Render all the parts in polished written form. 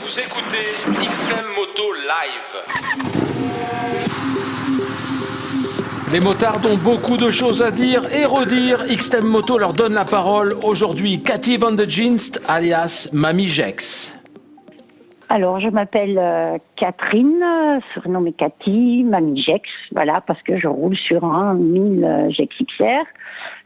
Vous écoutez XM Moto Live. Les motards ont beaucoup de choses à dire et redire. XM Moto leur donne la parole. Aujourd'hui, Cathy Van de Ginst, alias Mamie Jex. Alors, je m'appelle Catherine, surnommée Cathy, Mamie Jex, voilà, parce que je roule sur un 1000 Jex XR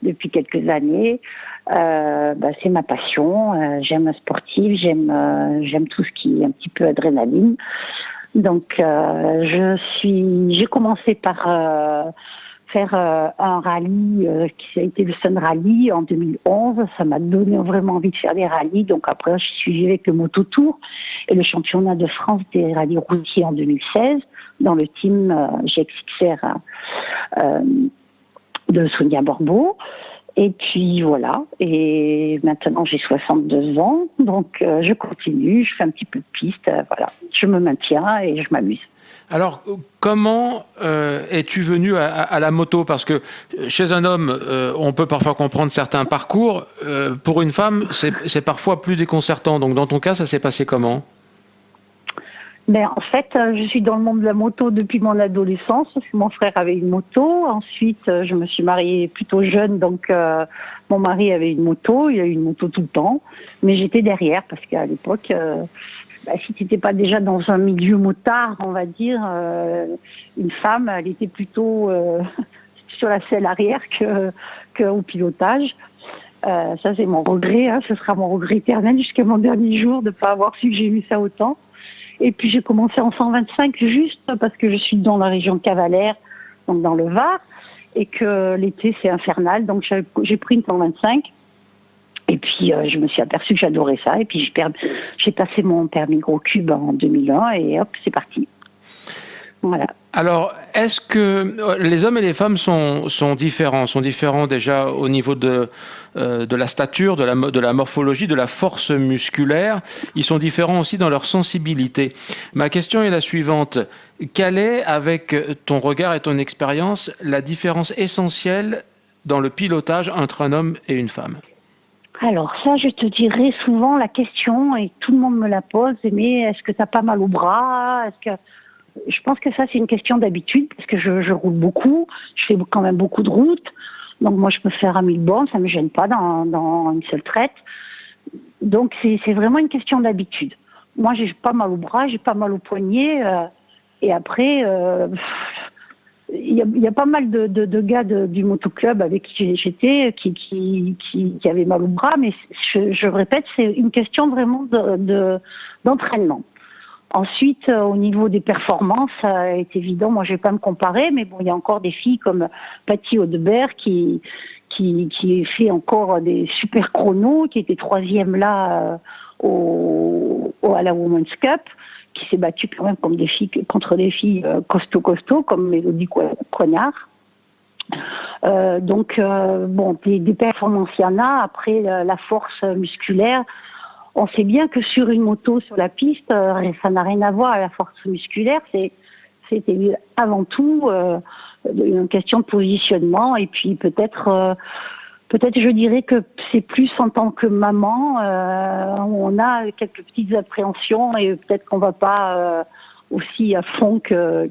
depuis quelques années. C'est ma passion. J'aime la sportive, j'aime tout ce qui est un petit peu adrénaline. Donc, j'ai commencé par faire un rallye qui a été le Sun Rally en 2011. Ça m'a donné vraiment envie de faire des rallyes. Donc après, je suis suivie avec le Moto Tour et le championnat de France des rallyes routiers en 2016 dans le team GXXR de Sonia Borbeau. Et puis voilà, et maintenant j'ai 62 ans, donc je continue, je fais un petit peu de piste, voilà, je me maintiens et je m'amuse. Alors, comment es-tu venu à la moto? Parce que chez un homme, on peut parfois comprendre certains parcours. Pour une femme, c'est parfois plus déconcertant. Donc, dans ton cas, ça s'est passé comment? En fait, je suis dans le monde de la moto depuis mon adolescence, parce que mon frère avait une moto. Ensuite, je me suis mariée plutôt jeune, donc mon mari avait une moto. Il a eu une moto tout le temps. Mais j'étais derrière, parce qu'à l'époque, si tu n'étais pas déjà dans un milieu motard, on va dire, une femme, elle était plutôt sur la selle arrière qu'au pilotage. Ça, c'est mon regret. Ce sera mon regret éternel jusqu'à mon dernier jour de ne pas avoir su que j'ai eu ça autant. Et puis j'ai commencé en 125 juste parce que je suis dans la région de Cavalère, donc dans le Var, et que l'été c'est infernal, donc j'ai pris une 125. Et puis je me suis aperçue que j'adorais ça, et puis j'ai passé mon permis gros cube en 2001, et hop, c'est parti. Voilà. Alors, est-ce que les hommes et les femmes sont différents? Sont différents déjà au niveau de la stature, de la morphologie, de la force musculaire. Ils sont différents aussi dans leur sensibilité. Ma question est la suivante. Quelle est, avec ton regard et ton expérience, la différence essentielle dans le pilotage entre un homme et une femme? Alors ça, je te dirais souvent la question, et tout le monde me la pose, mais est-ce que tu n'as pas mal au bras? Je pense que ça, c'est une question d'habitude, parce que je roule beaucoup, je fais quand même beaucoup de routes, donc moi, je peux faire à 1000 bornes, ça ne me gêne pas dans une seule traite. Donc, c'est vraiment une question d'habitude. Moi, j'ai pas mal au bras, j'ai pas mal au poignet, et après, il y a pas mal de gars du motoclub avec qui j'étais qui avaient mal au bras, mais je répète, c'est une question vraiment d'entraînement. Ensuite, au niveau des performances, ça est évident, moi je vais pas me comparer, mais bon, il y a encore des filles comme Patty Audebert qui fait encore des super chronos, qui était 3e là à la Women's Cup, qui s'est battue quand même contre des filles costauds, comme Mélodie Coignard. Des performances, il y en a. Après, la force musculaire, on sait bien que sur une moto, sur la piste, ça n'a rien à voir à la force musculaire. C'était avant tout une question de positionnement. Et puis peut-être je dirais que c'est plus en tant que maman, où on a quelques petites appréhensions et peut-être qu'on va pas aussi à fond que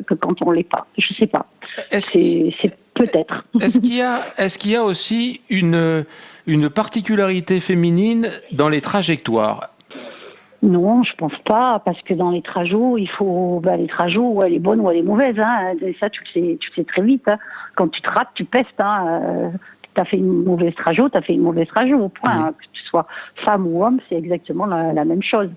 quand on l'est pas. Je sais pas. C'est peut-être. Est-ce qu'il y a aussi une particularité féminine dans les trajectoires? Non, je pense pas, parce que dans les trajets, il faut les trajets, ou elle est bonne ou elle est mauvaise. Et ça, tu le sais très vite. Quand tu te rates, tu pestes. Tu as fait une mauvaise trajet, tu as fait une mauvaise trajet au point. Que tu sois femme ou homme, c'est exactement la même chose.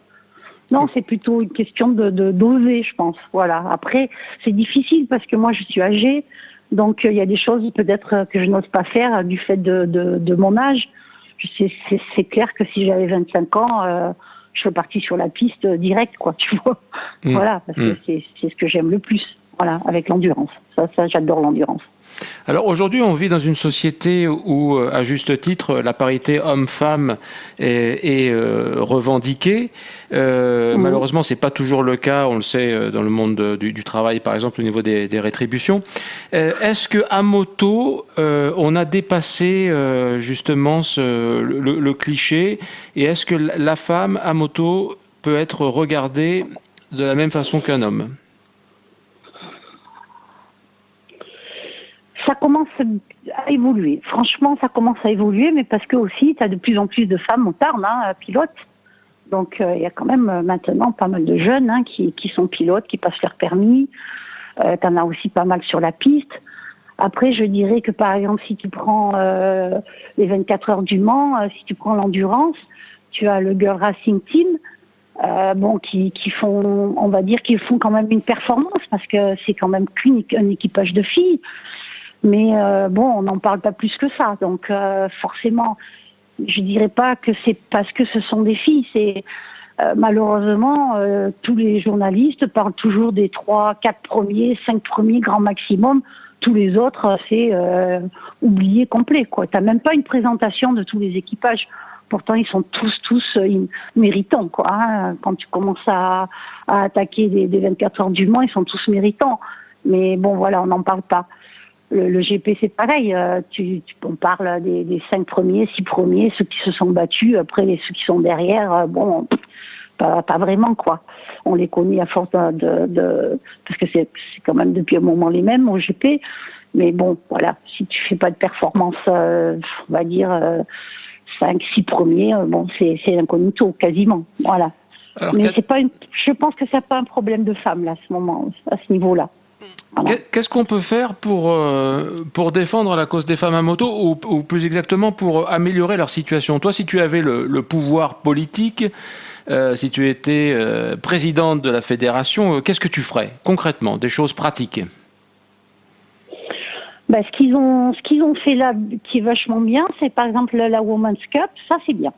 Non, c'est plutôt une question d'oser, je pense. Voilà. Après, c'est difficile parce que moi, je suis âgée. Donc, il y a des choses peut-être que je n'ose pas faire du fait de mon âge. C'est clair que si j'avais 25 ans, je serais partie sur la piste direct, quoi, tu vois. Voilà, parce que c'est ce que j'aime le plus. Voilà, avec l'endurance. Ça, j'adore l'endurance. Alors aujourd'hui, on vit dans une société où, à juste titre, la parité homme-femme est revendiquée. Malheureusement, c'est pas toujours le cas. On le sait dans le monde du travail, par exemple, au niveau des rétributions. Est-ce que à moto, on a dépassé justement le cliché, et est-ce que la femme à moto peut être regardé de la même façon qu'un homme? Ça commence à évoluer. Franchement, ça commence à évoluer, mais parce que aussi, tu as de plus en plus de femmes motardes, pilotes. Donc, il y a quand même maintenant pas mal de jeunes qui sont pilotes, qui passent leur permis. Tu en as aussi pas mal sur la piste. Après, je dirais que par exemple, si tu prends les 24 heures du Mans, si tu prends l'endurance, tu as le Girl Racing Team, qui font, on va dire qu'ils font quand même une performance parce que c'est quand même qu'un équipage de filles. Mais on n'en parle pas plus que ça. Donc forcément, je dirais pas que c'est parce que ce sont des filles. C'est malheureusement tous les journalistes parlent toujours des 3, 4 premiers, 5 premiers grand maximum. Tous les autres, c'est oublié complet, quoi. T'as même pas une présentation de tous les équipages. Pourtant, ils sont tous méritants, quoi. Hein. Quand tu commences à attaquer des 24 heures du Mans, ils sont tous méritants. Mais bon, voilà, on n'en parle pas. Le GP, c'est pareil. On parle des 5 premiers, 6 premiers, ceux qui se sont battus. Après, ceux qui sont derrière, pas vraiment, quoi. On les connaît à force parce que c'est quand même depuis un moment les mêmes au GP. Mais bon, voilà, si tu fais pas de performance, on va dire 5, 6 premiers, c'est incognito, quasiment. Voilà. Alors, mais je pense que c'est pas un problème de femmes, là, à ce niveau-là. Voilà. Qu'est-ce qu'on peut faire pour défendre la cause des femmes à moto ou plus exactement pour améliorer leur situation? Toi, si tu avais le pouvoir politique, si tu étais présidente de la fédération, qu'est-ce que tu ferais concrètement, des choses pratiques? Ce qu'ils ont fait là, qui est vachement bien, c'est par exemple la Women's Cup, ça c'est bien.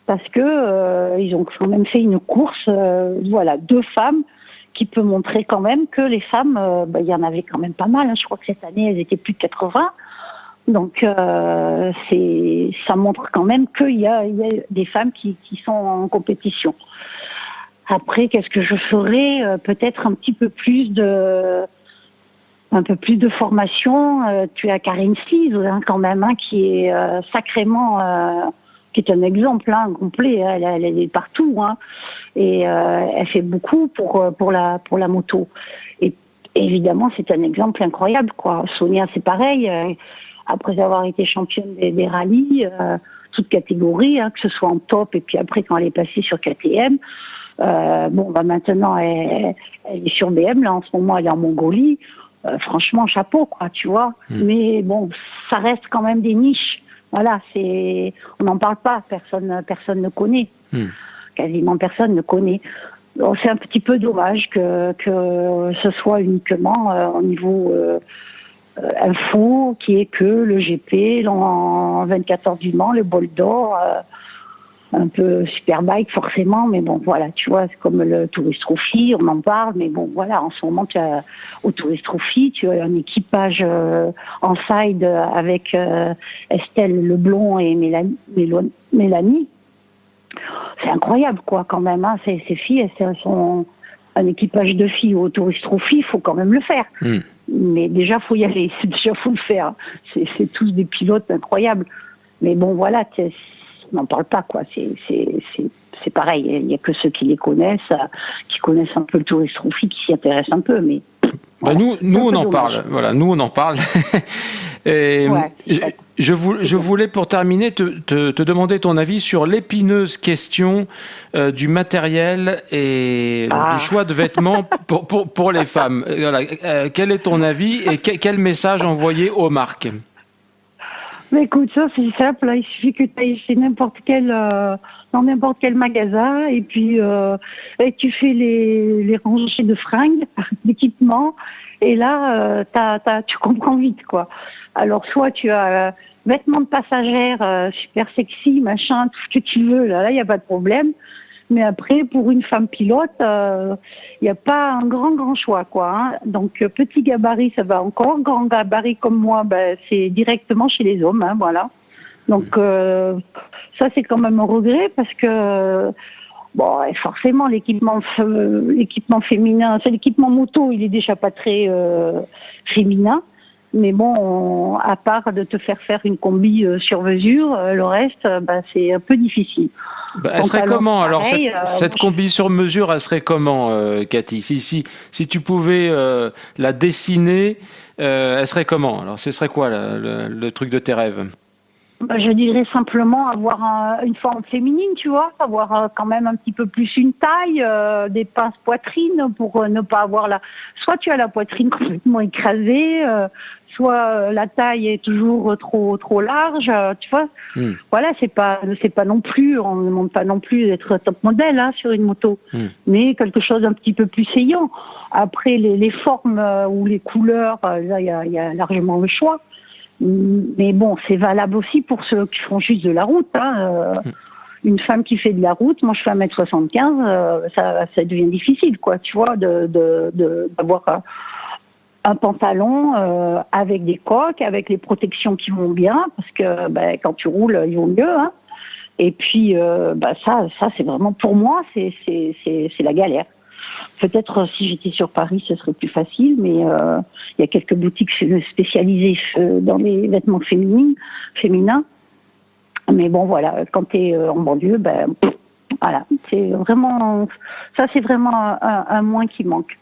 Parce que ils ont quand même fait une course, 2 femmes, qui peut montrer quand même que les femmes, il y en avait quand même pas mal. Je crois que cette année, elles étaient plus de 80. Donc, ça montre quand même qu'il y a des femmes qui sont en compétition. Après, qu'est-ce que je ferais? Peut-être un peu plus de formation. Tu as Karin Slies, quand même, qui est sacrément... qui est un exemple complet. Elle est partout. Et elle fait beaucoup pour la moto. Et évidemment, c'est un exemple incroyable, quoi. Sonia, c'est pareil. Après avoir été championne des rallyes, toutes catégories, que ce soit en top, et puis après, quand elle est passée sur KTM, maintenant, elle est sur BM. Là, en ce moment, elle est en Mongolie. Franchement, chapeau, quoi, tu vois. Mais bon, ça reste quand même des niches. Voilà, on n'en parle pas. Personne ne connaît. Quasiment personne ne connaît. Donc, c'est un petit peu dommage que ce soit uniquement au niveau info, qui est que le GP, en 24 heures du Mans, le bol d'or, un peu Superbike forcément, mais bon voilà, tu vois, c'est comme le Tourist Trophy, on en parle, mais bon voilà, en ce moment au Tourist Trophy, tu as un équipage en side avec Estelle Leblond et Mélanie. C'est incroyable, quoi, quand même. Ces filles, elles sont un équipage de filles au Tourist Trophy, il faut quand même le faire. Mais déjà, faut y aller. Déjà, faut le faire. C'est tous des pilotes incroyables. Mais bon, voilà, on n'en parle pas, quoi. C'est pareil. Il n'y a que ceux qui les connaissent, qui connaissent un peu le Tourist Trophy, qui s'y intéressent un peu. Mais voilà. Nous on en parle. Voilà, nous on en parle. Et je voulais, pour terminer, te demander ton avis sur l'épineuse question du matériel et du choix de vêtements pour les femmes. Voilà. Quel est ton avis et quel message envoyer aux marques? Mais écoute, ça c'est simple. Il suffit que tu ailles chez dans n'importe quel magasin et puis tu fais les rangées de fringues, d'équipements, et là tu comprends vite, quoi. Alors soit tu as vêtements de passagère super sexy, machin, tout ce que tu veux, là il n'y a pas de problème. Mais après, pour une femme pilote, il n'y a pas un grand choix, quoi. Donc, petit gabarit, ça va encore. Grand gabarit comme moi, c'est directement chez les hommes, voilà. Donc, ça, c'est quand même un regret parce que, forcément, l'équipement féminin, c'est l'équipement moto, il est déjà pas très féminin. Mais bon, à part de te faire une combi sur mesure, le reste, c'est un peu difficile. Elle serait Pantalon, comment alors pareil, cette combi sur mesure, elle serait comment, Cathy? Si tu pouvais la dessiner, elle serait comment? Alors ce serait quoi le truc de tes rêves? Je dirais simplement avoir une forme féminine, tu vois, avoir quand même un petit peu plus une taille, des pinces poitrine pour ne pas avoir soit tu as la poitrine complètement écrasée, soit la taille est toujours trop large, tu vois. Voilà, c'est pas non plus, on ne demande pas non plus d'être top modèle sur une moto, mais quelque chose d'un petit peu plus saillant. Après les formes ou les couleurs, là il y a largement le choix. Mais bon, c'est valable aussi pour ceux qui font juste de la route. Une femme qui fait de la route, moi je fais 1m75, ça devient difficile, quoi, tu vois, d'avoir un pantalon avec des coques, avec les protections qui vont bien, parce que quand tu roules, il vaut mieux. Et puis, ça c'est vraiment, pour moi, c'est la galère. Peut-être si j'étais sur Paris, ce serait plus facile, mais il y a quelques boutiques spécialisées dans les vêtements féminins. Mais bon, voilà, quand tu es en banlieue, voilà, c'est vraiment un moins qui manque.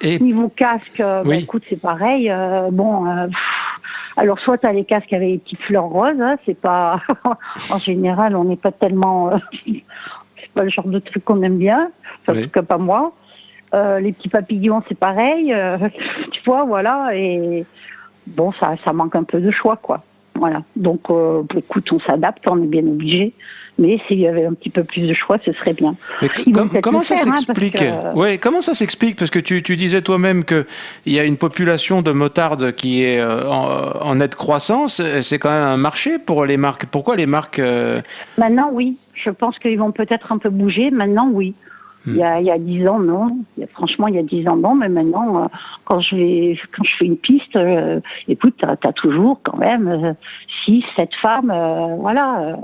Et niveau casque, oui. Écoute, c'est pareil. Alors soit tu as les casques avec les petites fleurs roses, c'est pas en général, on n'est pas tellement c'est pas le genre de truc qu'on aime bien, en tout cas pas moi. Les petits papillons, c'est pareil, tu vois, voilà, et bon, ça manque un peu de choix, quoi. Voilà. Donc, écoute, on s'adapte, on est bien obligé. Mais s'il y avait un petit peu plus de choix, ce serait bien. Comment ça s'explique? Ouais, comment ça s'explique? Parce que tu disais toi-même qu'il y a une population de motards qui est en nette croissance. C'est quand même un marché pour les marques. Pourquoi les marques Maintenant, oui. Je pense qu'ils vont peut-être un peu bouger. Maintenant, oui. Il y a 10 ans, non. Franchement, il y a 10 ans, non. Mais maintenant, quand je fais une piste, écoute, t'as toujours quand même 6, 7 femmes, voilà.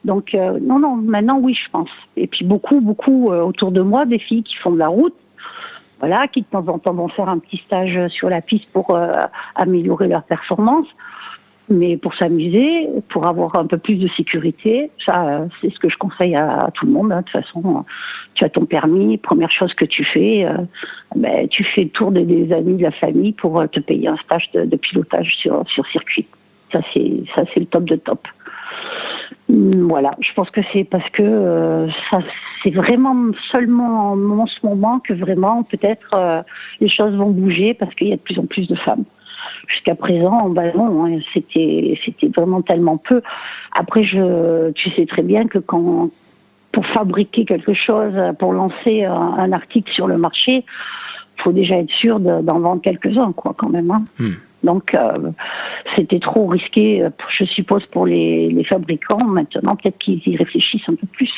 Donc, non, maintenant, oui, je pense. Et puis, beaucoup autour de moi, des filles qui font de la route, voilà, qui de temps en temps vont faire un petit stage sur la piste pour améliorer leur performance. Mais pour s'amuser, pour avoir un peu plus de sécurité, ça, c'est ce que je conseille à tout le monde. De toute façon, tu as ton permis, première chose que tu fais, tu fais le tour des amis, de la famille pour te payer un stage de pilotage sur circuit. Ça, c'est le top de top. Voilà, je pense que c'est parce que ça, c'est vraiment seulement en ce moment que vraiment peut-être les choses vont bouger parce qu'il y a de plus en plus de femmes. Jusqu'à présent, non, c'était vraiment tellement peu. Après, tu sais très bien que pour fabriquer quelque chose, pour lancer un article sur le marché, il faut déjà être sûr d'en vendre quelques-uns, quoi, quand même. Donc, c'était trop risqué, je suppose, pour les fabricants. Maintenant, peut-être qu'ils y réfléchissent un peu plus.